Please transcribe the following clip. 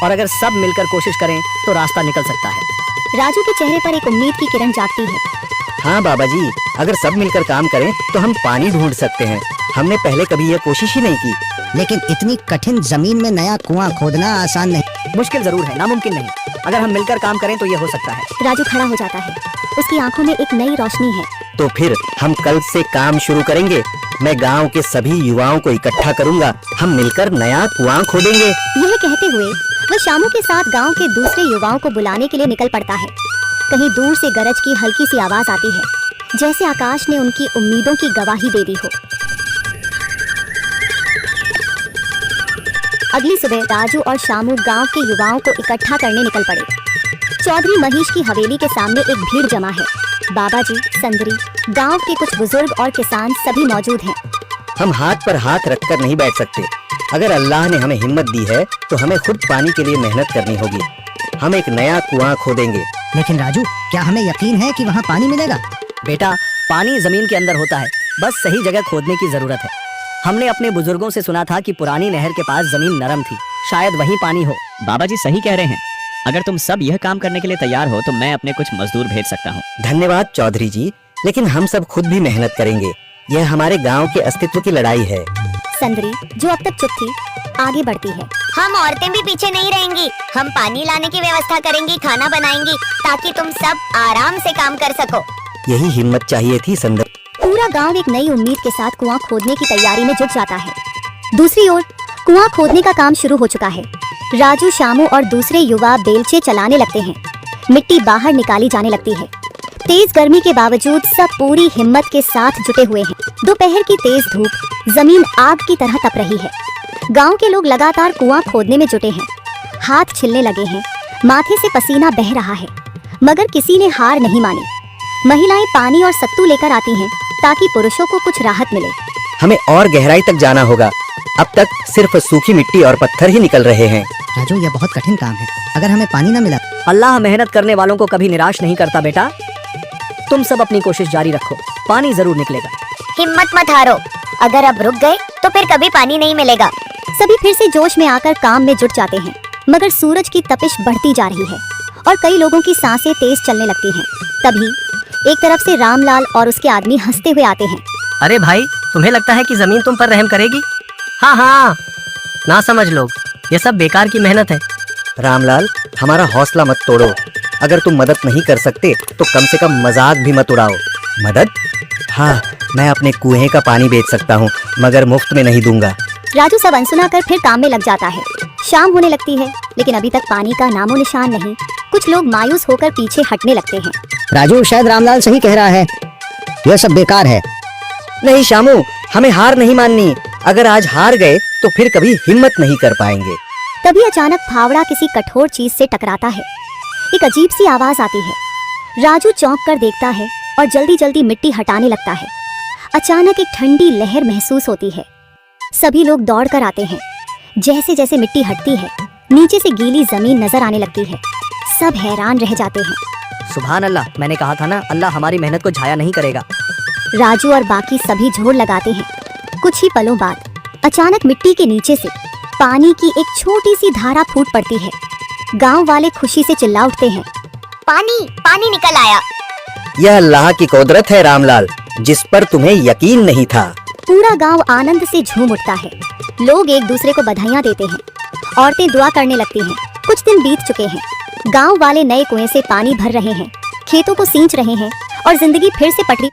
और अगर सब मिलकर कोशिश करें तो रास्ता निकल सकता है। राजू के चेहरे पर एक उम्मीद की किरण जागती है। हाँ बाबा जी, अगर सब मिलकर काम करें तो हम पानी ढूंढ सकते हैं। हमने पहले कभी यह कोशिश ही नहीं की। लेकिन इतनी कठिन जमीन में नया कुआं खोदना आसान नहीं। मुश्किल जरूर है, नामुमकिन नहीं। अगर हम मिलकर काम करें तो ये हो सकता है। राजू खड़ा हो जाता है, उसकी आंखों में एक नई रोशनी है। तो फिर हम कल से काम शुरू करेंगे। मैं गांव के सभी युवाओं को इकट्ठा करूंगा, हम मिलकर नया कुआं खोदेंगे। यह कहते हुए वह शामू के साथ गांव के दूसरे युवाओं को बुलाने के लिए निकल पड़ता है। कहीं दूर से गरज की हल्की सी आवाज आती है, जैसे आकाश ने उनकी उम्मीदों की गवाही दे दी हो। अगली सुबह राजू और शामू गांव के युवाओं को इकट्ठा करने निकल पड़े। चौधरी महेश की हवेली के सामने एक भीड़ जमा है। बाबा जी, संदरी, गांव के कुछ बुजुर्ग और किसान सभी मौजूद हैं। हम हाथ पर हाथ रखकर नहीं बैठ सकते। अगर अल्लाह ने हमें हिम्मत दी है तो हमें खुद पानी के लिए मेहनत करनी होगी। हम एक नया कुआं खोदेंगे। लेकिन राजू, क्या हमें यकीन है कि वहाँ पानी मिलेगा? बेटा, पानी जमीन के अंदर होता है, बस सही जगह खोदने की जरूरत है। हमने अपने बुजुर्गों से सुना था कि पुरानी नहर के पास जमीन नरम थी, शायद वहीं पानी हो। बाबा जी सही कह रहे हैं। अगर तुम सब यह काम करने के लिए तैयार हो तो मैं अपने कुछ मजदूर भेज सकता हूँ। धन्यवाद चौधरी जी, लेकिन हम सब खुद भी मेहनत करेंगे। यह हमारे गांव के अस्तित्व की लड़ाई है। संदरी, जो अब तक चुप थी, आगे बढ़ती है। हम औरतें भी पीछे नहीं रहेंगी। हम पानी लाने की व्यवस्था करेंगी, खाना बनाएंगी, ताकि तुम सब आराम से काम कर सको। यही हिम्मत चाहिए थी संदर। पूरा गांव एक नई उम्मीद के साथ कुआं खोदने की तैयारी में जुट जाता है। दूसरी ओर कुआं खोदने का काम शुरू हो चुका है। राजू, शामू और दूसरे युवा बेलचे चलाने लगते हैं। मिट्टी बाहर निकाली जाने लगती है। तेज गर्मी के बावजूद सब पूरी हिम्मत के साथ जुटे हुए हैं। दोपहर की तेज धूप जमीन आग की तरह तप रही है। गांव के लोग लगातार कुआं खोदने में जुटे हैं। हाथ छिलने लगे हैं, माथे से पसीना बह रहा है, मगर किसी ने हार नहीं मानी। महिलाएं पानी और सत्तू लेकर आती हैं ताकि पुरुषों को कुछ राहत मिले। हमें और गहराई तक जाना होगा। अब तक सिर्फ सूखी मिट्टी और पत्थर ही निकल रहे हैं। राजू, यह बहुत कठिन काम है। अगर हमें पानी न मिला। अल्लाह मेहनत करने वालों को कभी निराश नहीं करता बेटा। तुम सब अपनी कोशिश जारी रखो, पानी जरूर निकलेगा। हिम्मत मत हारो। अगर अब रुक गए तो फिर कभी पानी नहीं मिलेगा। सभी फिर से जोश में आकर काम में जुट जाते हैं, मगर सूरज की तपिश बढ़ती जा रही है और कई लोगों की सांसें तेज चलने लगती हैं। तभी एक तरफ से रामलाल और उसके आदमी हंसते हुए आते हैं। अरे भाई, तुम्हें लगता है कि जमीन तुम पर रहम करेगी? हाँ हाँ, ना समझ लोग, ये सब बेकार की मेहनत है। रामलाल, हमारा हौसला मत तोड़ो। अगर तुम मदद नहीं कर सकते तो कम से कम मजाक भी मत उड़ाओ। मदद? हाँ, मैं अपने कुएं का पानी बेच सकता हूँ, मगर मुफ्त में नहीं दूंगा। राजू सब अनसुना कर फिर काम में लग जाता है। शाम होने लगती है, लेकिन अभी तक पानी का नामो निशान नहीं। कुछ लोग मायूस होकर पीछे हटने लगते हैं। राजू, शायद रामलाल सही कह रहा है, यह सब बेकार है। नहीं शामू, हमें हार नहीं माननी। अगर आज हार गए तो फिर कभी हिम्मत नहीं कर पाएंगे। तभी अचानक फावड़ा किसी कठोर चीज से टकराता है। एक अजीब सी आवाज आती है। राजू चौंक कर देखता है और जल्दी जल्दी मिट्टी हटाने लगता है। अचानक एक ठंडी लहर महसूस होती है। सभी लोग दौड़ कर आते हैं। जैसे जैसे मिट्टी हटती है, नीचे से गीली जमीन नजर आने लगती है। सब हैरान रह जाते हैं। सुभान अल्लाह, मैंने कहा था ना, अल्लाह हमारी मेहनत को जाया नहीं करेगा। राजू और बाकी सभी जोर लगाते हैं। कुछ ही पलों बाद अचानक मिट्टी के नीचे से पानी की एक छोटी सी धारा फूट पड़ती है। गांव वाले खुशी से चिल्ला उठते हैं। पानी पानी निकल आया। यह अल्लाह की कुदरत है रामलाल, जिस पर तुम्हें यकीन नहीं था। पूरा गांव आनंद से झूम उठता है। लोग एक दूसरे को बधाइयां देते हैं। औरतें दुआ करने लगती हैं। कुछ दिन बीत चुके हैं। गांव वाले नए कुएं से पानी भर रहे हैं, खेतों को सींच रहे हैं और जिंदगी फिर से पटरी